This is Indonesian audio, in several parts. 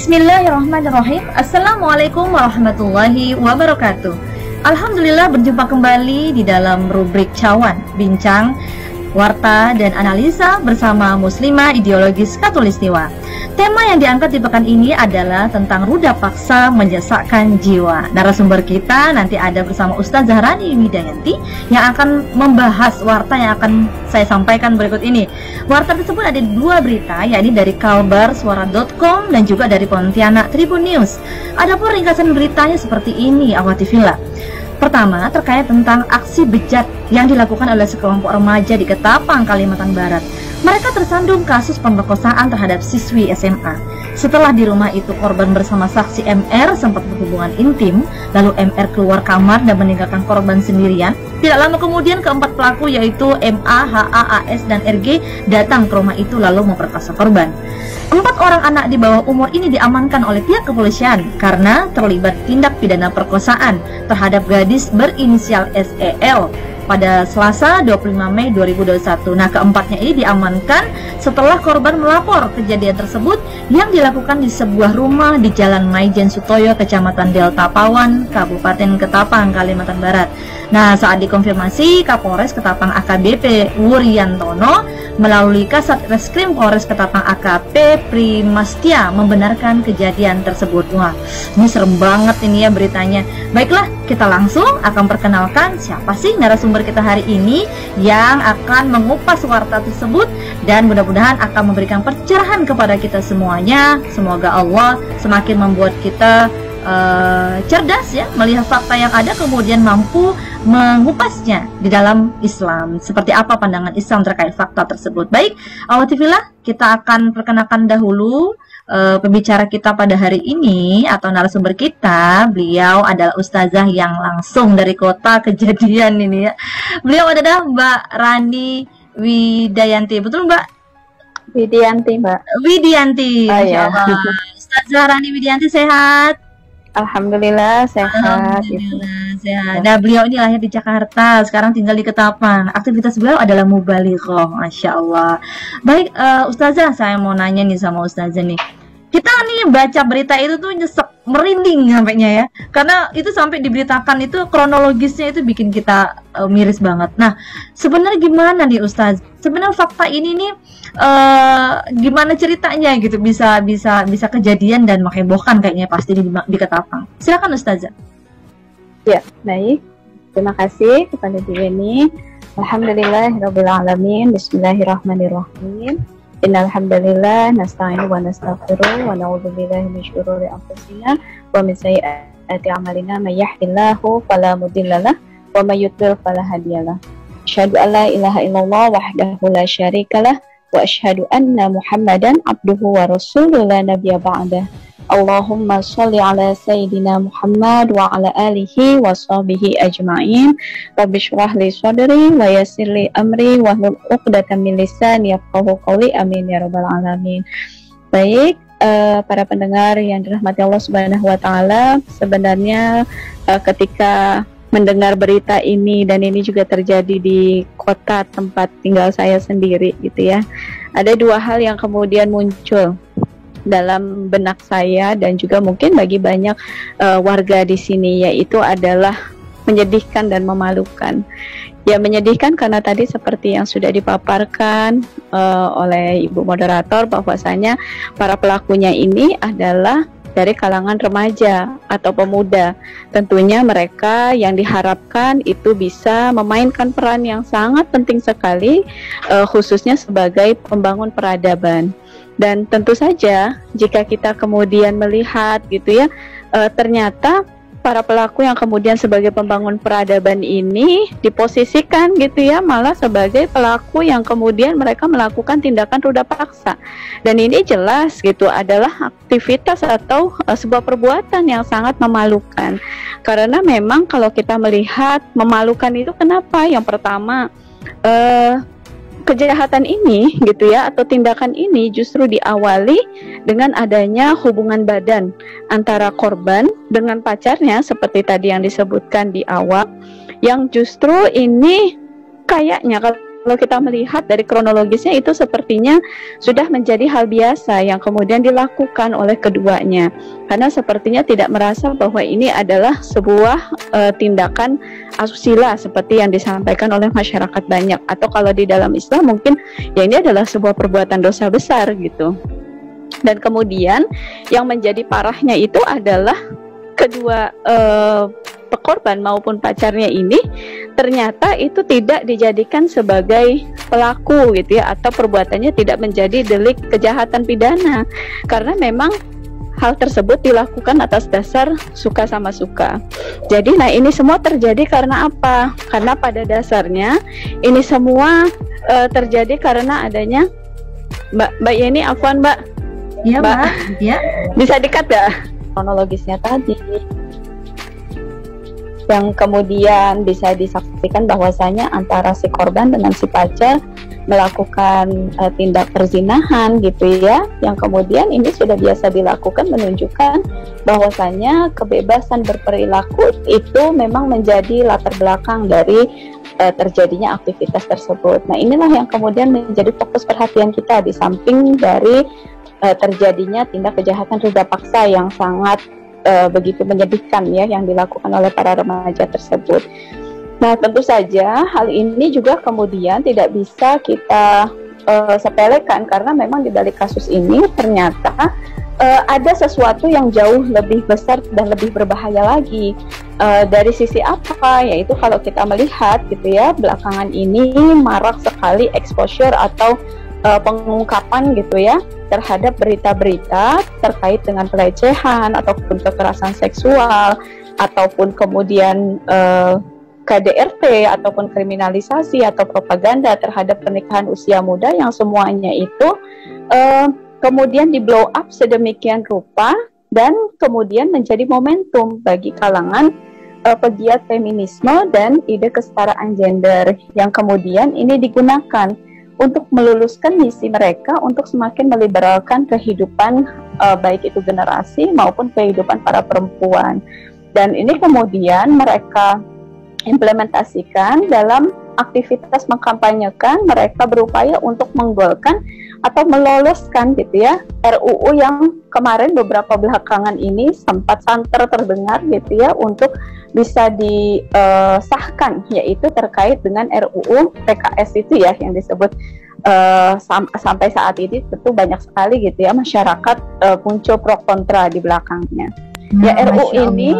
Bismillahirrahmanirrahim. Assalamualaikum warahmatullahi wabarakatuh. Alhamdulillah berjumpa kembali di dalam rubrik Cawan, bincang, warta, dan analisa bersama Muslimah Ideologis Khatulistiwa. Tema yang diangkat di pekan ini adalah tentang ruda paksa menyesakkan jiwa. Narasumber kita nanti ada bersama Ustazah Rani Widayanti yang akan membahas warta yang akan saya sampaikan berikut ini. Warta tersebut ada dua berita, yakni dari kalbarsuara.com dan juga dari Pontianak Tribun News. Adapun ringkasan beritanya seperti ini, awatifillah. Pertama, terkait tentang aksi bejat yang dilakukan oleh sekelompok remaja di Ketapang, Kalimantan Barat. Mereka tersandung kasus pemerkosaan terhadap siswi SMA. Setelah di rumah itu korban bersama saksi MR sempat berhubungan intim, lalu MR keluar kamar dan meninggalkan korban sendirian. Tidak lama kemudian keempat pelaku yaitu MA, HA, AS, dan RG datang ke rumah itu lalu memperkosa korban. 4 orang anak di bawah umur ini diamankan oleh pihak kepolisian karena terlibat tindak pidana perkosaan terhadap gadis berinisial SEL pada Selasa 25 Mei 2021. Nah, keempatnya ini diamankan setelah korban melapor kejadian tersebut yang dilakukan di sebuah rumah di Jalan Maijen Sutoyo, Kecamatan Delta Pawan, Kabupaten Ketapang, Kalimantan Barat. Nah, saat dikonfirmasi, Kapolres Ketapang AKBP Wuryantono melalui Kasat Reskrim Polres Ketapang AKP Primastia membenarkan kejadian tersebut. Wah, ini serem banget ini ya beritanya. Baiklah, kita langsung akan perkenalkan siapa sih narasumber kita hari ini yang akan mengupas warta tersebut dan mudah-mudahan akan memberikan pencerahan kepada kita semuanya. Semoga Allah semakin membuat kita cerdas ya melihat fakta yang ada, kemudian mampu mengupasnya di dalam Islam. Seperti apa pandangan Islam terkait fakta tersebut. Baik, awatifillah, kita akan perkenalkan dahulu pembicara kita pada hari ini atau narasumber kita. Beliau adalah ustazah yang langsung dari kota kejadian ini ya. Beliau adalah Mbak Rani Widayanti. Betul Mbak? Widianti, Mbak. Widianti. Oh, ya. Ustazah Rani Widianti sehat? Alhamdulillah sehat. Alhamdulillah sehat. Nah, beliau ini lahir di Jakarta, sekarang tinggal di Ketapang. Aktivitas beliau adalah mubalighah, masya Allah. Baik, Ustazah, saya mau nanya nih sama Ustazah nih. Kita nih baca berita itu tuh nyesek, merinding sampainya ya. Karena itu sampai diberitakan itu kronologisnya itu bikin kita miris banget. Nah, sebenarnya gimana nih Ustaz? Sebenarnya fakta ini nih gimana ceritanya gitu bisa kejadian dan menghebohkan kayaknya pasti di Ketapang. Silakan Ustazah. Ya, baik. Terima kasih kepada Diweni. Alhamdulillahirabbil alamin. Bismillahirrahmanirrahim. Innal hamdalillah nasta'inu wa nastaghfiruh wa na'udzu billahi min syururi anfusina wa min sayyiati a'malina may yahdihillahu fala mudhillalah wa may yudlil fala hadiyalah. Asyhadu an la ilaha illallah wahdahu la syarikalah wa asyhadu anna Muhammadan abduhu wa rasuluhu la nabiyya ba'dah. Allahumma sholli ala sayyidina Muhammad wa ala alihi wa sahbihi ajma'in. Rabbi shrah li sadri wa yassir li amri wa hlul 'uqdatam min lisani yafqahu qawli. Amin ya rabbal alamin. Baik, para pendengar yang dirahmati Allah Subhanahu wa taala, sebenarnya ketika mendengar berita ini dan ini juga terjadi di kota tempat tinggal saya sendiri gitu ya. Ada dua hal yang kemudian muncul dalam benak saya dan juga mungkin bagi banyak warga di sini, yaitu adalah menyedihkan dan memalukan. Ya, menyedihkan karena tadi seperti yang sudah dipaparkan oleh Ibu Moderator bahwasanya para pelakunya ini adalah dari kalangan remaja atau pemuda. Tentunya mereka yang diharapkan itu bisa memainkan peran yang sangat penting sekali, khususnya sebagai pembangun peradaban. Dan tentu saja jika kita kemudian melihat gitu ya, ternyata para pelaku yang kemudian sebagai pembangun peradaban ini diposisikan gitu ya malah sebagai pelaku yang kemudian mereka melakukan tindakan ruda paksa. Dan ini jelas gitu adalah aktivitas atau sebuah perbuatan yang sangat memalukan. Karena memang kalau kita melihat memalukan itu kenapa? Yang pertama, kejahatan ini gitu ya atau tindakan ini justru diawali dengan adanya hubungan badan antara korban dengan pacarnya seperti tadi yang disebutkan di awal, yang justru ini kayaknya kalau kalau kita melihat dari kronologisnya itu sepertinya sudah menjadi hal biasa yang kemudian dilakukan oleh keduanya, karena sepertinya tidak merasa bahwa ini adalah sebuah tindakan asusila seperti yang disampaikan oleh masyarakat banyak, atau kalau di dalam Islam mungkin ya ini adalah sebuah perbuatan dosa besar gitu. Dan kemudian yang menjadi parahnya itu adalah kedua pekorban maupun pacarnya ini ternyata itu tidak dijadikan sebagai pelaku gitu ya, atau perbuatannya tidak menjadi delik kejahatan pidana, karena memang hal tersebut dilakukan atas dasar suka sama suka. Jadi nah ini semua terjadi karena apa? Karena pada dasarnya ini semua terjadi karena adanya Mbak Yeni, afwan Mbak. Iya Mbak. Ya. Bisa dikat ya kronologisnya tadi, yang kemudian bisa disaksikan bahwasanya antara si korban dengan si pacar melakukan tindak perzinahan gitu ya, yang kemudian ini sudah biasa dilakukan, menunjukkan bahwasanya kebebasan berperilaku itu memang menjadi latar belakang dari terjadinya aktivitas tersebut. Nah inilah yang kemudian menjadi fokus perhatian kita, di samping dari terjadinya tindak kejahatan ruda paksa yang sangat begitu menyedihkan ya yang dilakukan oleh para remaja tersebut. Nah tentu saja hal ini juga kemudian tidak bisa kita sepelekan, karena memang di balik kasus ini ternyata ada sesuatu yang jauh lebih besar dan lebih berbahaya lagi. Dari sisi apa? Yaitu kalau kita melihat gitu ya, belakangan ini marak sekali exposure atau pengungkapan gitu ya terhadap berita-berita terkait dengan pelecehan ataupun kekerasan seksual, ataupun kemudian KDRT ataupun kriminalisasi atau propaganda terhadap pernikahan usia muda, yang semuanya itu kemudian di blow up sedemikian rupa dan kemudian menjadi momentum bagi kalangan pegiat feminisme dan ide kesetaraan gender, yang kemudian ini digunakan untuk meluluskan misi mereka untuk semakin meliberalkan kehidupan baik itu generasi maupun kehidupan para perempuan. Dan ini kemudian mereka implementasikan dalam aktivitas mengkampanyekan, mereka berupaya untuk menggolkan atau meloloskan gitu ya RUU yang kemarin beberapa belakangan ini sempat santer terdengar gitu ya untuk bisa disahkan, yaitu terkait dengan RUU PKS itu ya, yang disebut sampai saat ini tentu banyak sekali gitu ya masyarakat muncul pro kontra di belakangnya. Ya RUU ini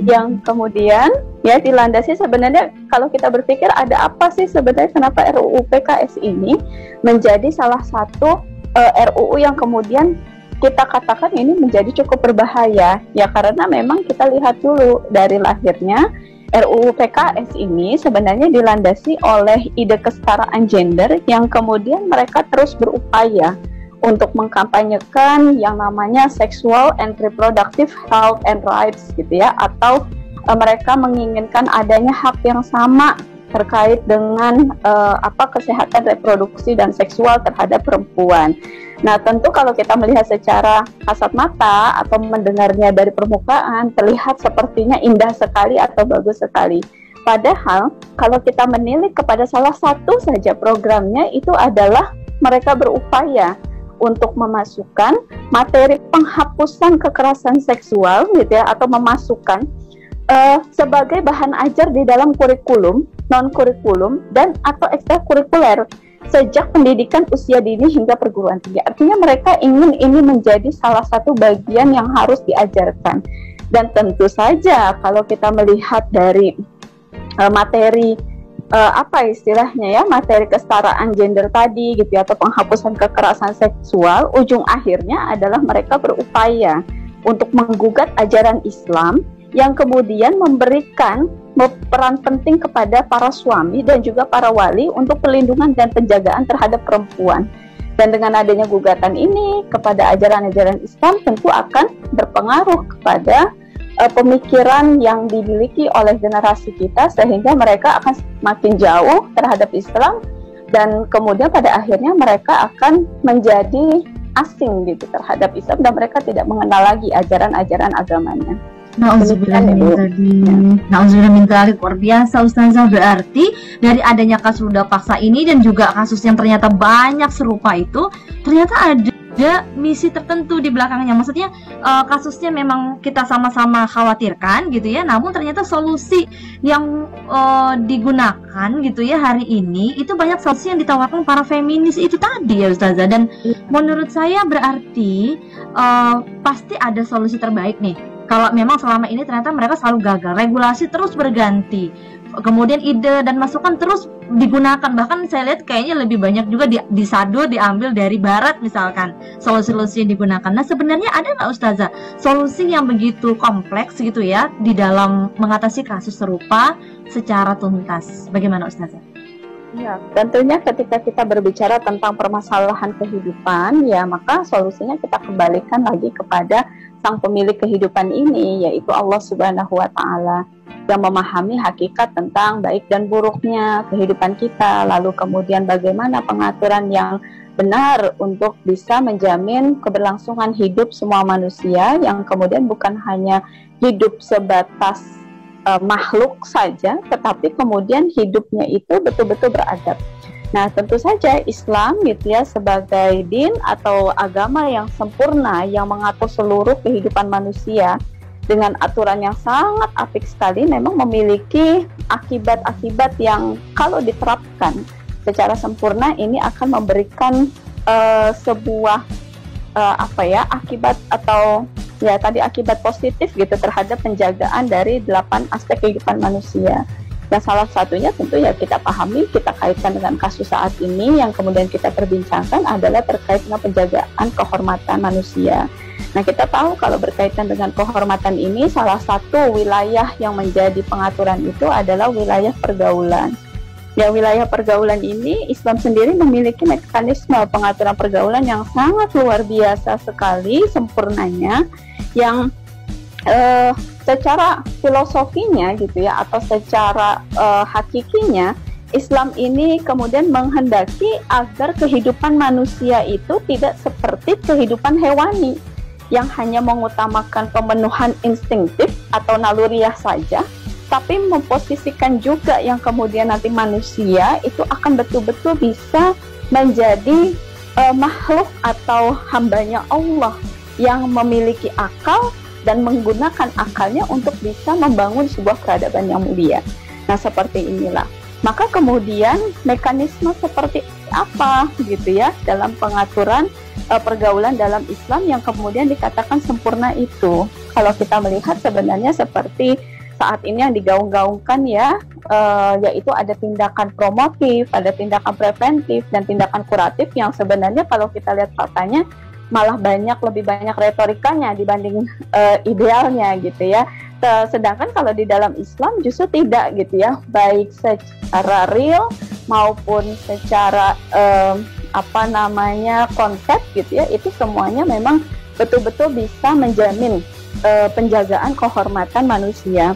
yang kemudian ya dilandasi sebenarnya, kalau kita berpikir ada apa sih sebenarnya kenapa RUU PKS ini menjadi salah satu RUU yang kemudian kita katakan ini menjadi cukup berbahaya ya, karena memang kita lihat dulu dari lahirnya RUU PKS ini sebenarnya dilandasi oleh ide kesetaraan gender yang kemudian mereka terus berupaya untuk mengkampanyekan yang namanya sexual and reproductive health and rights gitu ya, atau mereka menginginkan adanya hak yang sama terkait dengan kesehatan reproduksi dan seksual terhadap perempuan. Nah tentu kalau kita melihat secara kasat mata atau mendengarnya dari permukaan terlihat sepertinya indah sekali atau bagus sekali. Padahal kalau kita menilik kepada salah satu saja programnya, itu adalah mereka berupaya untuk memasukkan materi penghapusan kekerasan seksual gitu ya, atau memasukkan sebagai bahan ajar di dalam kurikulum, non-kurikulum dan atau ekstrakurikuler sejak pendidikan usia dini hingga perguruan tinggi. Artinya mereka ingin ini menjadi salah satu bagian yang harus diajarkan. Dan tentu saja kalau kita melihat dari materi materi kesetaraan gender tadi gitu ya, atau penghapusan kekerasan seksual, ujung akhirnya adalah mereka berupaya untuk menggugat ajaran Islam yang kemudian memberikan peran penting kepada para suami dan juga para wali untuk pelindungan dan penjagaan terhadap perempuan. Dan dengan adanya gugatan ini kepada ajaran-ajaran Islam tentu akan berpengaruh kepada pemikiran yang dimiliki oleh generasi kita, sehingga mereka akan semakin jauh terhadap Islam dan kemudian pada akhirnya mereka akan menjadi asing gitu terhadap Islam dan mereka tidak mengenal lagi ajaran-ajaran agamanya. Nauzubillah Demikian, min Ibu. dzalik. Nauzubillah min dzalik. Luar biasa Ustazah, berarti dari adanya kasus ruda paksa ini dan juga kasus yang ternyata banyak serupa itu, ternyata ada misi tertentu di belakangnya. Maksudnya kasusnya memang kita sama-sama khawatirkan gitu ya, namun ternyata solusi yang digunakan gitu ya hari ini itu banyak solusi yang ditawarkan para feminis itu tadi ya Ustazah. Dan menurut saya berarti pasti ada solusi terbaik nih. Kalau memang selama ini ternyata mereka selalu gagal, regulasi terus berganti, kemudian ide dan masukan terus digunakan, bahkan saya lihat kayaknya lebih banyak juga disadur, diambil dari barat misalkan solusi-solusi yang digunakan. Nah sebenarnya ada nggak Ustazah solusi yang begitu kompleks gitu ya di dalam mengatasi kasus serupa secara tuntas? Bagaimana Ustazah? Ya, tentunya ketika kita berbicara tentang permasalahan kehidupan, ya maka solusinya kita kembalikan lagi kepada sang pemilik kehidupan ini, yaitu Allah Subhanahu wa Ta'ala, yang memahami hakikat tentang baik dan buruknya kehidupan kita, lalu kemudian bagaimana pengaturan yang benar untuk bisa menjamin keberlangsungan hidup semua manusia, yang kemudian bukan hanya hidup sebatas makhluk saja, tetapi kemudian hidupnya itu betul-betul beradab. Nah, tentu saja Islam gitu ya sebagai din atau agama yang sempurna yang mengatur seluruh kehidupan manusia dengan aturan yang sangat apik sekali, memang memiliki akibat-akibat yang kalau diterapkan secara sempurna ini akan memberikan sebuah akibat atau ya tadi akibat positif gitu terhadap penjagaan dari 8 aspek kehidupan manusia. Dan salah satunya tentu ya kita pahami, kita kaitkan dengan kasus saat ini yang kemudian kita perbincangkan adalah terkait dengan penjagaan kehormatan manusia. Nah, kita tahu kalau berkaitan dengan kehormatan ini, salah satu wilayah yang menjadi pengaturan itu adalah wilayah pergaulan. Ya, wilayah pergaulan ini Islam sendiri memiliki mekanisme pengaturan pergaulan yang sangat luar biasa sekali sempurnanya, yang secara filosofinya gitu ya atau secara hakikinya Islam ini kemudian menghendaki agar kehidupan manusia itu tidak seperti kehidupan hewani yang hanya mengutamakan pemenuhan instinktif atau naluriah saja, tapi memposisikan juga yang kemudian nanti manusia itu akan betul-betul bisa menjadi makhluk atau hambanya Allah yang memiliki akal dan menggunakan akalnya untuk bisa membangun sebuah peradaban yang mulia. Nah, seperti inilah. Maka kemudian mekanisme seperti apa gitu ya dalam pengaturan pergaulan dalam Islam yang kemudian dikatakan sempurna itu. Kalau kita melihat sebenarnya seperti saat ini yang digaung-gaungkan ya, yaitu ada tindakan promotif, ada tindakan preventif, dan tindakan kuratif yang sebenarnya kalau kita lihat faktanya malah lebih banyak retorikanya dibanding idealnya gitu ya. Sedangkan kalau di dalam Islam justru tidak gitu ya, baik secara real maupun secara konsep gitu ya, itu semuanya memang betul-betul bisa menjamin penjagaan kehormatan manusia.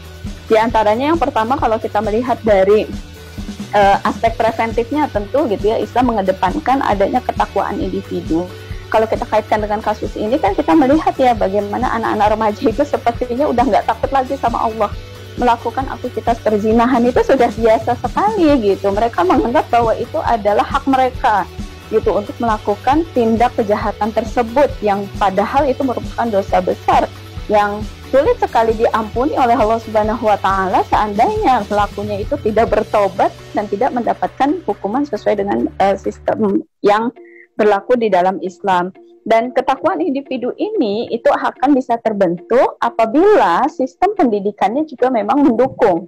Di antaranya yang pertama kalau kita melihat dari aspek preventifnya tentu gitu ya, Islam mengedepankan adanya ketakwaan individu. Kalau kita kaitkan dengan kasus ini kan kita melihat ya bagaimana anak-anak remaja itu sepertinya udah nggak takut lagi sama Allah. Melakukan aktivitas perzinahan itu sudah biasa sekali gitu. Mereka menganggap bahwa itu adalah hak mereka gitu untuk melakukan tindak kejahatan tersebut yang padahal itu merupakan dosa besar yang sulit sekali diampuni oleh Allah Subhanahu wa Ta'ala seandainya pelakunya itu tidak bertobat dan tidak mendapatkan hukuman sesuai dengan sistem yang berlaku di dalam Islam. Dan ketakwaan individu ini itu akan bisa terbentuk apabila sistem pendidikannya juga memang mendukung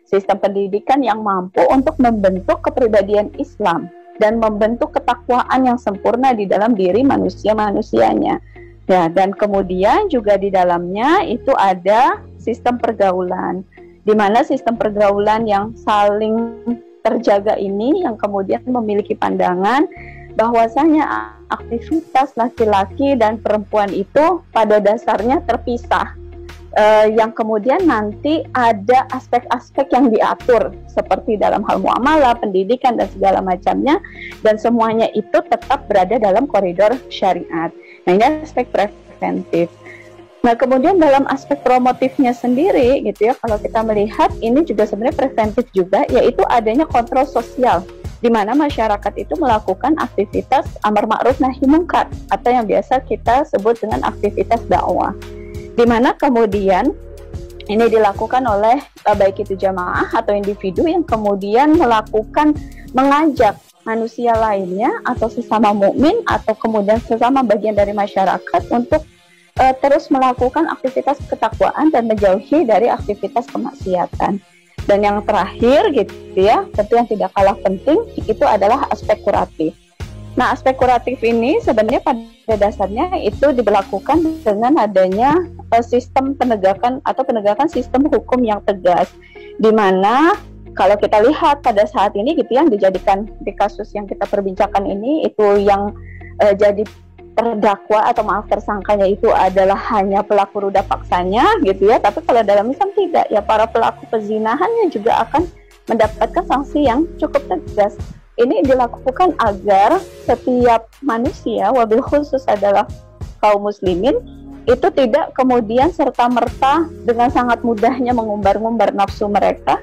sistem pendidikan yang mampu untuk membentuk kepribadian Islam dan membentuk ketakwaan yang sempurna di dalam diri manusia-manusianya. Ya, dan kemudian juga di dalamnya itu ada sistem pergaulan, di mana sistem pergaulan yang saling terjaga ini yang kemudian memiliki pandangan bahwasanya aktivitas laki-laki dan perempuan itu pada dasarnya terpisah, yang kemudian nanti ada aspek-aspek yang diatur seperti dalam hal muamalah, pendidikan dan segala macamnya, dan semuanya itu tetap berada dalam koridor syariat. Nah, ini aspek preventif. Nah, kemudian dalam aspek promotifnya sendiri gitu ya, kalau kita melihat ini juga sebenarnya preventif juga, yaitu adanya kontrol sosial di mana masyarakat itu melakukan aktivitas amar ma'ruf nahi munkar atau yang biasa kita sebut dengan aktivitas dakwah. Di mana kemudian ini dilakukan oleh baik itu jamaah atau individu yang kemudian mengajak manusia lainnya atau sesama mukmin atau kemudian sesama bagian dari masyarakat untuk terus melakukan aktivitas ketakwaan dan menjauhi dari aktivitas kemaksiatan. Dan yang terakhir gitu ya, tentu yang tidak kalah penting itu adalah aspek kuratif. Nah, aspek kuratif ini sebenarnya pada dasarnya itu diberlakukan dengan adanya sistem penegakan sistem hukum yang tegas, di mana kalau kita lihat pada saat ini gitu yang dijadikan di kasus yang kita perbincangkan ini itu yang jadi terdakwa atau tersangkanya itu adalah hanya pelaku ruda paksanya gitu ya, tapi kalau dalam Islam tidak ya, para pelaku pezinahannya juga akan mendapatkan sanksi yang cukup tegas. Ini dilakukan agar setiap manusia, wabil khusus adalah kaum muslimin, itu tidak kemudian serta-merta dengan sangat mudahnya mengumbar-ngumbar nafsu mereka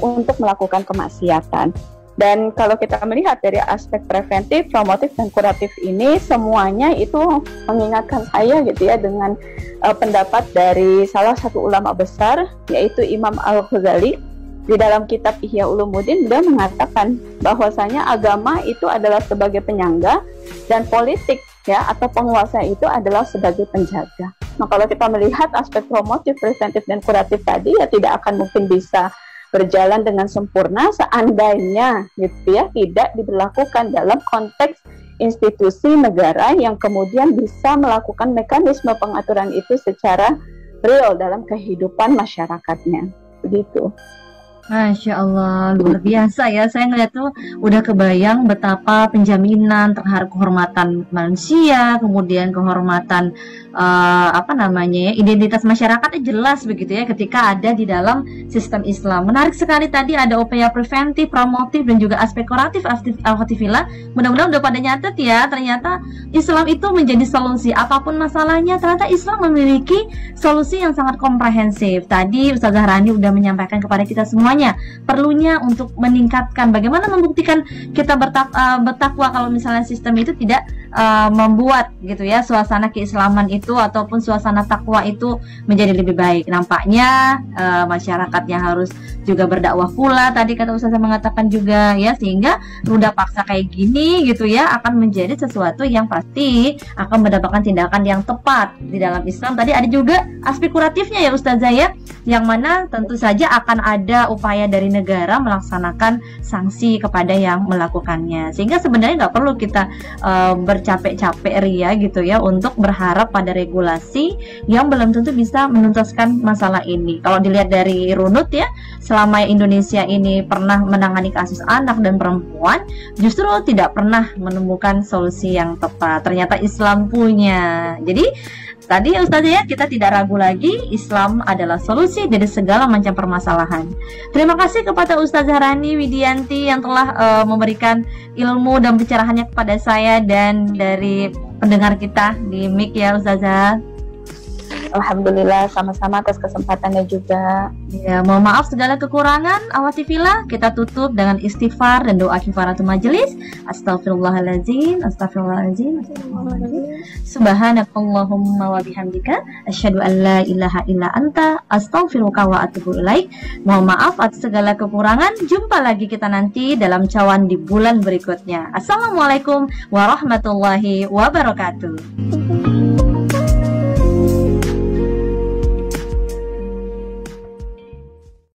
untuk melakukan kemaksiatan. Dan kalau kita melihat dari aspek preventif, promotif, dan kuratif ini semuanya itu mengingatkan saya gitu ya dengan pendapat dari salah satu ulama besar yaitu Imam Al-Ghazali. Di dalam kitab Ihya Ulumuddin beliau mengatakan bahwasanya agama itu adalah sebagai penyangga dan politik ya atau penguasa itu adalah sebagai penjaga. Nah, kalau kita melihat aspek promotif, preventif, dan kuratif tadi ya tidak akan mungkin bisa berjalan dengan sempurna seandainya gitu ya tidak diberlakukan dalam konteks institusi negara yang kemudian bisa melakukan mekanisme pengaturan itu secara real dalam kehidupan masyarakatnya. Begitu. Masya Allah, luar biasa ya. Saya ngeliat tuh udah kebayang betapa penjaminan terhadap kehormatan manusia, kemudian kehormatan identitas masyarakatnya jelas begitu ya ketika ada di dalam sistem Islam. Menarik sekali tadi ada upaya preventif, promotif, dan juga aspek kuratif al-khatifillah. Mudah-mudahan udah pada nyatet ya, ternyata Islam itu menjadi solusi apapun masalahnya. Ternyata Islam memiliki solusi yang sangat komprehensif. Tadi Ustazah Rani udah menyampaikan kepada kita semuanya perlunya untuk meningkatkan bagaimana membuktikan kita bertakwa kalau misalnya sistem itu tidak membuat gitu ya suasana keislaman itu ataupun suasana takwa itu menjadi lebih baik. Nampaknya masyarakatnya harus juga berdakwah pula, tadi kata Ustazah mengatakan juga ya, sehingga ruda paksa kayak gini gitu ya akan menjadi sesuatu yang pasti akan mendapatkan tindakan yang tepat di dalam Islam. Tadi ada juga aspek kuratifnya ya Ustazah ya, yang mana tentu saja akan ada upaya dari negara melaksanakan sanksi kepada yang melakukannya, sehingga sebenarnya nggak perlu kita bercapek-capek ria gitu ya untuk berharap pada regulasi yang belum tentu bisa menuntaskan masalah ini. Kalau dilihat dari runut ya, selama Indonesia ini pernah menangani kasus anak dan perempuan, justru tidak pernah menemukan solusi yang tepat. Ternyata Islam punya. Jadi tadi ya Ustazah ya, kita tidak ragu lagi, Islam adalah solusi dari segala macam permasalahan. Terima kasih kepada Ustazah Rani Widianti yang telah memberikan ilmu dan pencerahannya kepada saya dan dari pendengar kita di MIK ya Ustazah. Alhamdulillah, sama-sama atas kesempatannya juga. Ya, mohon maaf segala kekurangan. Awatifillah, kita tutup dengan istighfar dan doa kifaratul majelis. Astaghfirullahaladzim, astaghfirullahaladzim, astaghfirullahaladzim. Subhanakallahumma wa bihamdika asyhadu an la ilaha illa anta astaghfiruka wa atubu ilaik. Mohon maaf atas segala kekurangan. Jumpa lagi kita nanti dalam cawan di bulan berikutnya. Assalamualaikum warahmatullahi wabarakatuh.